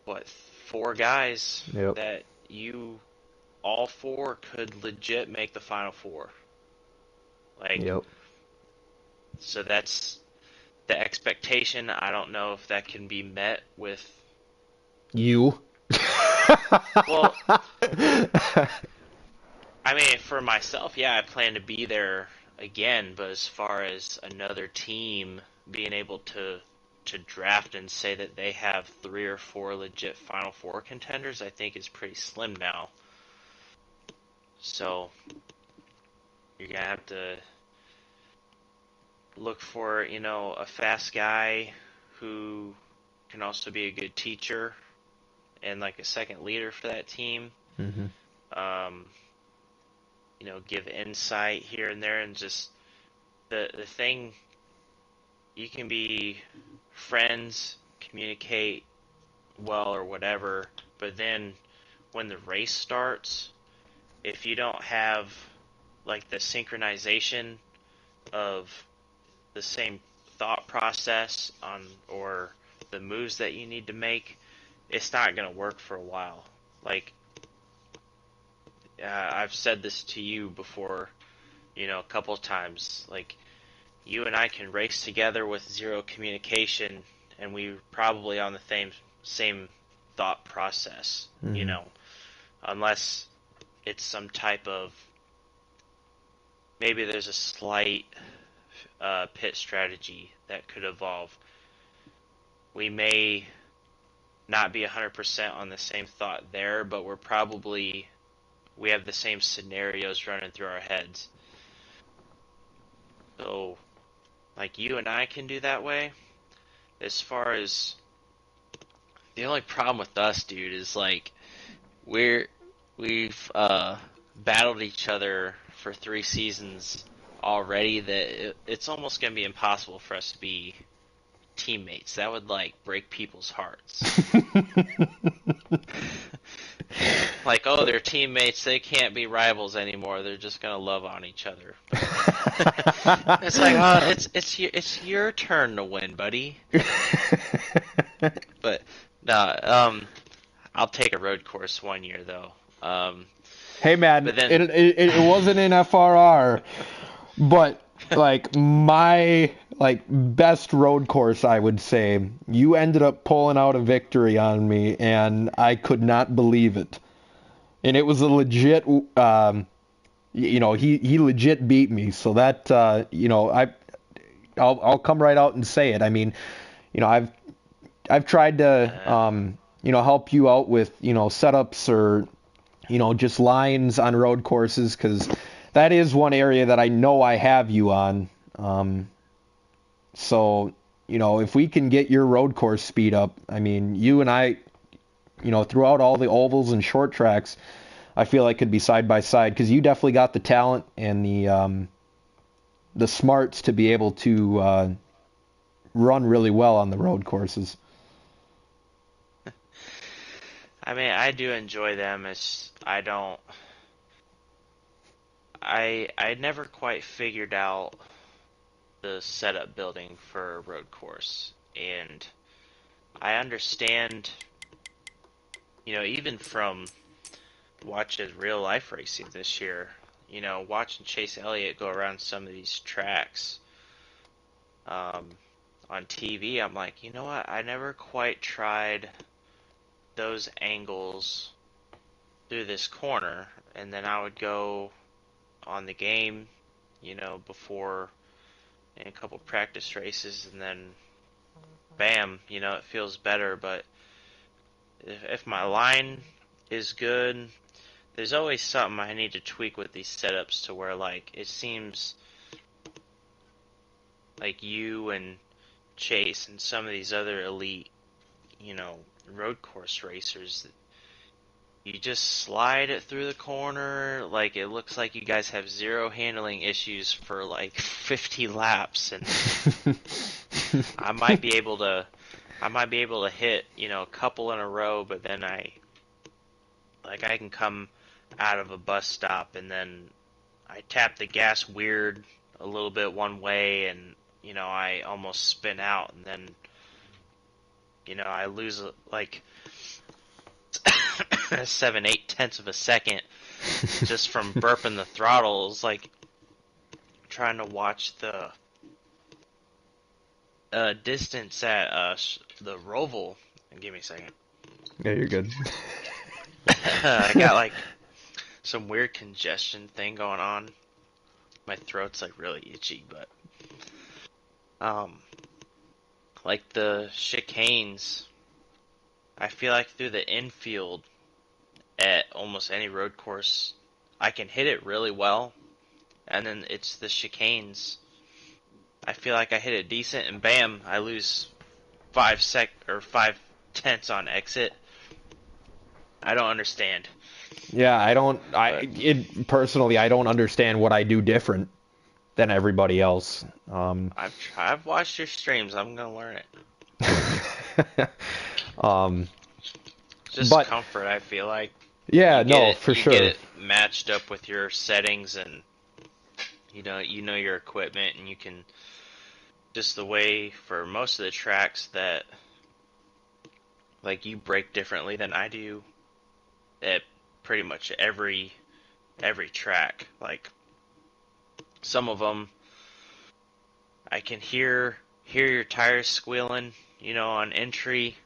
what, four guys Yep. that you all four could legit make the final four. Like, Yep. so that's the expectation. I don't know if that can be met with. You. Well, I mean, for myself, yeah, I plan to be there again, but as far as another team being able to to draft and say that they have 3 or 4 legit Final Four contenders, I think is pretty slim now. So you're gonna have to look for, a fast guy who can also be a good teacher and like a second leader for that team. Mm-hmm. Give insight here and there, and just the thing, you can be friends, communicate well or whatever, but then when the race starts, if you don't have like the synchronization of the same thought process on or the moves that you need to make, it's not going to work for a while. Like, I've said this to you before, a couple of times. Like, you and I can race together with zero communication, and we're probably on the same thought process, Mm-hmm. unless it's some type of, maybe there's a slight pit strategy that could evolve. We may not be 100% on the same thought there, but we have the same scenarios running through our heads. So, like, you and I can do that way. As far as, the only problem with us, dude, is like, we've battled each other for 3 seasons already, that it's almost going to be impossible for us to be teammates. That would like break people's hearts. Like, oh, they're teammates, they can't be rivals anymore. They're just gonna love on each other. It's like, oh, it's your turn to win, buddy. But no, I'll take a road course one year though. Hey man, But then, it wasn't in FRR, but like my best road course, I would say, you ended up pulling out a victory on me, and I could not believe it. And it was a legit, he legit beat me. So that, I'll come right out and say it. I mean, I've tried to, help you out with, setups or, just lines on road courses, because that is one area that I know I have you on. So, if we can get your road course speed up, I mean, you and I, throughout all the ovals and short tracks, I feel like could be side by side, because you definitely got the talent and the smarts to be able to run really well on the road courses. I mean, I do enjoy them. I never quite figured out the setup building for a road course, and I understand, even from watching real life racing this year, watching Chase Elliott go around some of these tracks on TV, I'm like, you know what? I never quite tried those angles through this corner, and then I would go on the game, before in a couple practice races, and then bam, it feels better. But if my line is good, there's always something I need to tweak with these setups to where, like, it seems like you and Chase and some of these other elite, road course racers, you just slide it through the corner. Like, it looks like you guys have zero handling issues for like 50 laps, and I might be able to hit, a couple in a row, but then I can come out of a bus stop, and then I tap the gas weird a little bit one way, and I almost spin out, and then I lose like 7/8 of a second just from burping the throttle. It's like trying to watch the distance at the Roval. Give me a second. Yeah, you're good. I got like some weird congestion thing going on. My throat's like really itchy, but like the chicanes, I feel like through the infield at almost any road course, I can hit it really well, and then it's the chicanes. I feel like I hit it decent, and bam, I lose 5 tenths on exit. I don't understand. Yeah, I don't. But Personally, I don't understand what I do different than everybody else. I've watched your streams. I'm gonna learn it. Um, Just but comfort. I feel like yeah, no, for you get sure. it matched up with your settings, and you know your equipment, and you can just the way for most of the tracks that like you brake differently than I do at pretty much every track. Like some of them, I can hear your tires squealing, on entry,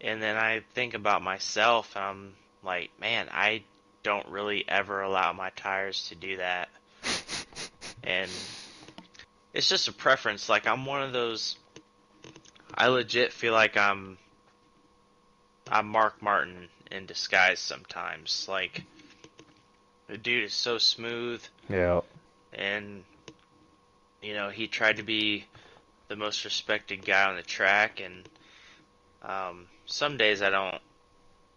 and then I think about myself, and I'm like, man, I don't really ever allow my tires to do that, and it's just a preference. Like I'm one of those. I legit feel like I'm Mark Martin in disguise sometimes. Like the dude is so smooth, Yeah. and he tried to be the most respected guy on the track, and some days I don't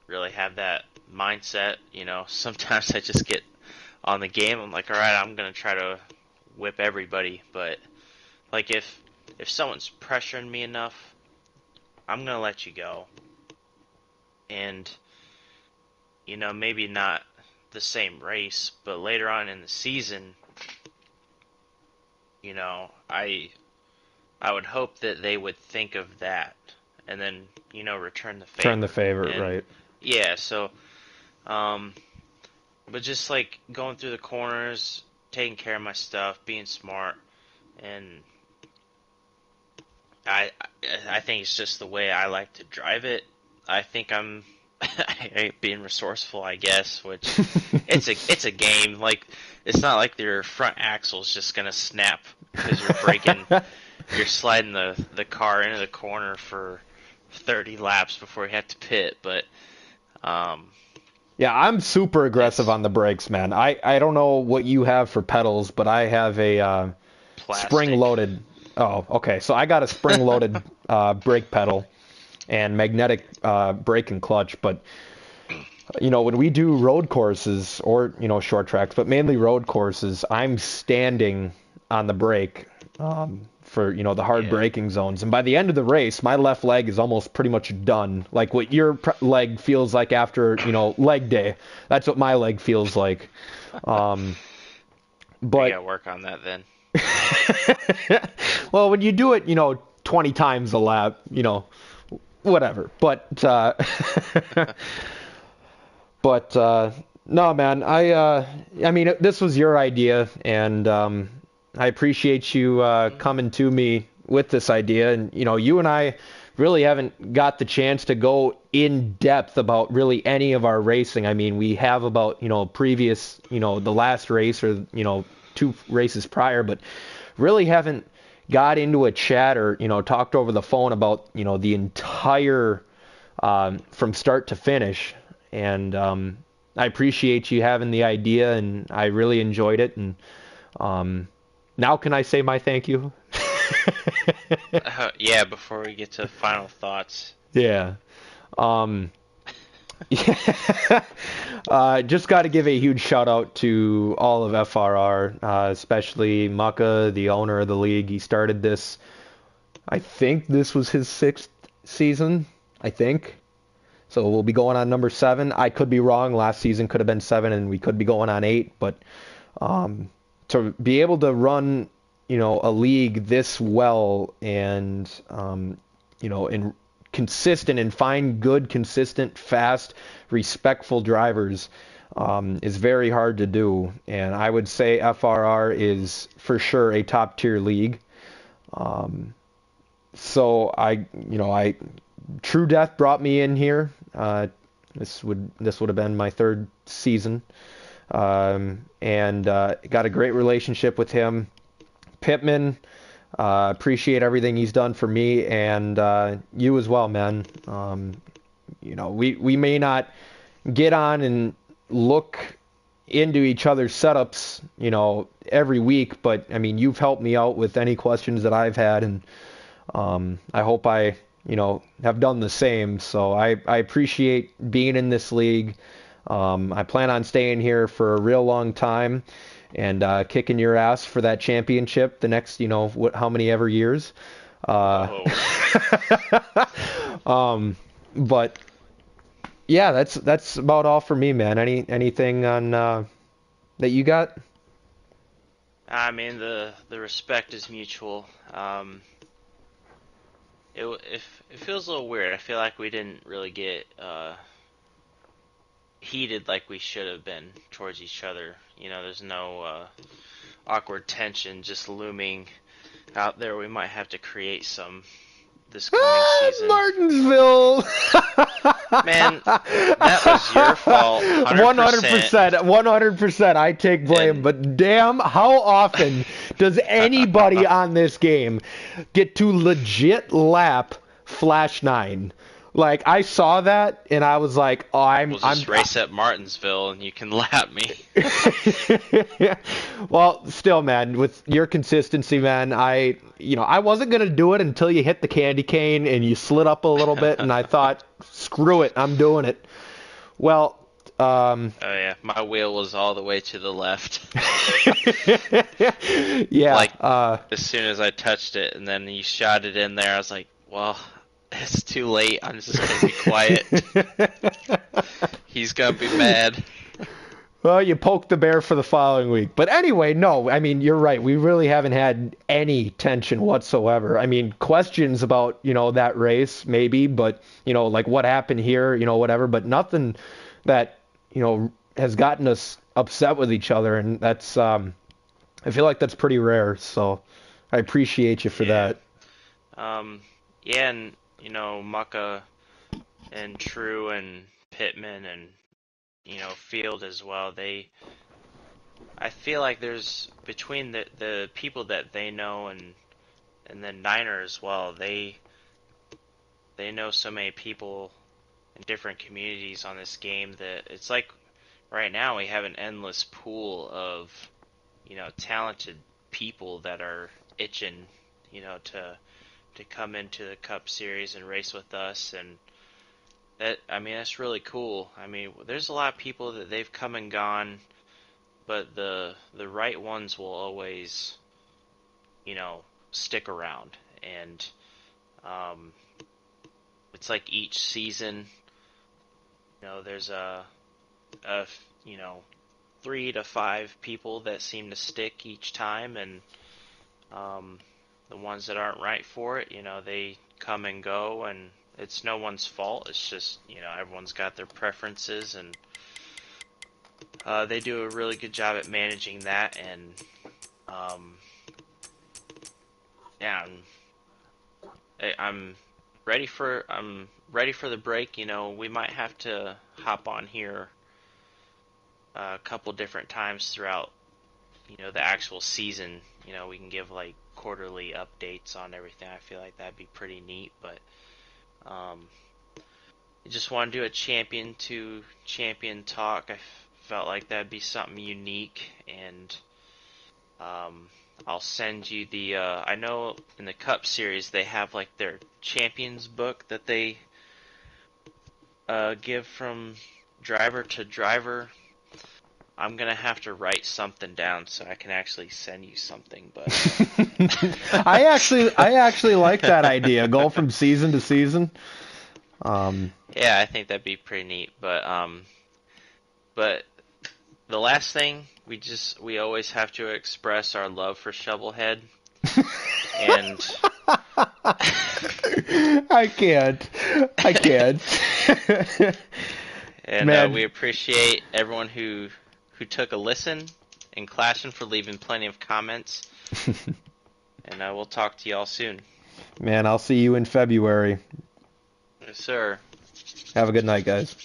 really have that mindset. Sometimes I just get on the game. I'm like, all right, I'm gonna try to whip everybody, but like if someone's pressuring me enough, I'm gonna let you go, and maybe not the same race, but later on in the season, I would hope that they would think of that and then, return the Turn the favor. favor, And right? yeah, so um but just like going through the corners, taking care of my stuff, being smart, and I I think it's just the way I like to drive it. I think I'm being resourceful, I guess, which it's a game. Like it's not like your front axle's just gonna snap because you're sliding the car into the corner for 30 laps before you have to pit. But um, Yeah, I'm super aggressive it's on the brakes, man. I don't know what you have for pedals, but I have a plastic. spring-loaded. Oh, okay. So I got a spring-loaded brake pedal and magnetic brake and clutch. But when we do road courses or short tracks, but mainly road courses, I'm standing on the brake for the hard Yeah. braking zones. And by the end of the race, my left leg is almost pretty much done. Like what your leg feels like after leg day. That's what my leg feels like. Um, I but gotta work on that then. well, when you do it, 20 times a lap, whatever. But no, man, I mean, this was your idea, and I appreciate you coming to me with this idea. And you and I really haven't got the chance to go in depth about really any of our racing. I mean, we have about previous, the last race or two races prior, but really haven't got into a chat or talked over the phone about the entire from start to finish. And I appreciate you having the idea, and I really enjoyed it. And now can I say my thank you? Yeah, before we get to final thoughts. Yeah. Um, yeah. Just got to give a huge shout out to all of FRR, especially Mucka, the owner of the league. He started this, I think this was his 6th season, I think. So we'll be going on number 7. I could be wrong. Last season could have been 7, and we could be going on 8. But to be able to run, a league this well and, and consistent and find good, consistent, fast, respectful drivers is very hard to do. And I would say FRR is for sure a top tier league. So I True Death brought me in here. This would have been my 3rd season, and got a great relationship with him. Pittman, Appreciate everything he's done for me and you as well, man. We may not get on and look into each other's setups, every week, but I mean, you've helped me out with any questions that I've had, and I hope I, have done the same. So I appreciate being in this league. I plan on staying here for a real long time and kicking your ass for that championship the next, how many ever years. Uh, but yeah, that's about all for me, man. Anything on that you got? I mean, the respect is mutual. It feels a little weird. I feel like we didn't really get heated like we should have been towards each other. There's no awkward tension just looming out there. We might have to create some this coming season. Martinsville. Man, that was your fault, 100%. 100%. I take blame, And but damn, how often does anybody on this game get to legit lap Flash 9? Like, I saw that and I was like, oh, we'll just race at Martinsville and you can lap me. Well, still, man, with your consistency, man, I wasn't gonna do it until you hit the candy cane and you slid up a little bit, and I thought, screw it, I'm doing it. Well, oh yeah, my wheel was all the way to the left. yeah. Like, as soon as I touched it, and then you shot it in there, I was like, well, it's too late. I'm just gonna be quiet. He's gonna be mad. Well, you poked the bear for the following week. But anyway, no, I mean, you're right. We really haven't had any tension whatsoever. I mean, questions about, that race, maybe, but, like what happened here, whatever, but nothing that, has gotten us upset with each other. And that's, I feel like that's pretty rare. So I appreciate you for that. Yeah, and, Mucka and True and Pittman and Field as well. I feel like there's between the people that they know and then Niner as well. They know so many people in different communities on this game that it's like right now we have an endless pool of talented people that are itching to come into the Cup Series and race with us, and that's really cool. I mean, there's a lot of people that they've come and gone, but the right ones will always, stick around. And it's like each season, there's a 3 to 5 people that seem to stick each time, and the ones that aren't right for it, they come and go, and it's no one's fault. It's just, everyone's got their preferences, and they do a really good job at managing that. And yeah, I'm ready for the break. We might have to hop on here a couple different times throughout, the actual season. We can give like quarterly updates on everything. I feel like that'd be pretty neat, but I just want to do a champion to champion talk. I felt like that'd be something unique, and I'll send you the. I know in the Cup Series they have like their champions book that they give from driver to driver. I'm gonna have to write something down so I can actually send you something, but I actually like that idea. Go from season to season. Yeah, I think that'd be pretty neat. But the last thing, we always have to express our love for Shovelhead, and I can't. and we appreciate everyone who took a listen, and Clashing for leaving plenty of comments. And we'll talk to y'all soon. Man, I'll see you in February. Yes, sir. Have a good night, guys.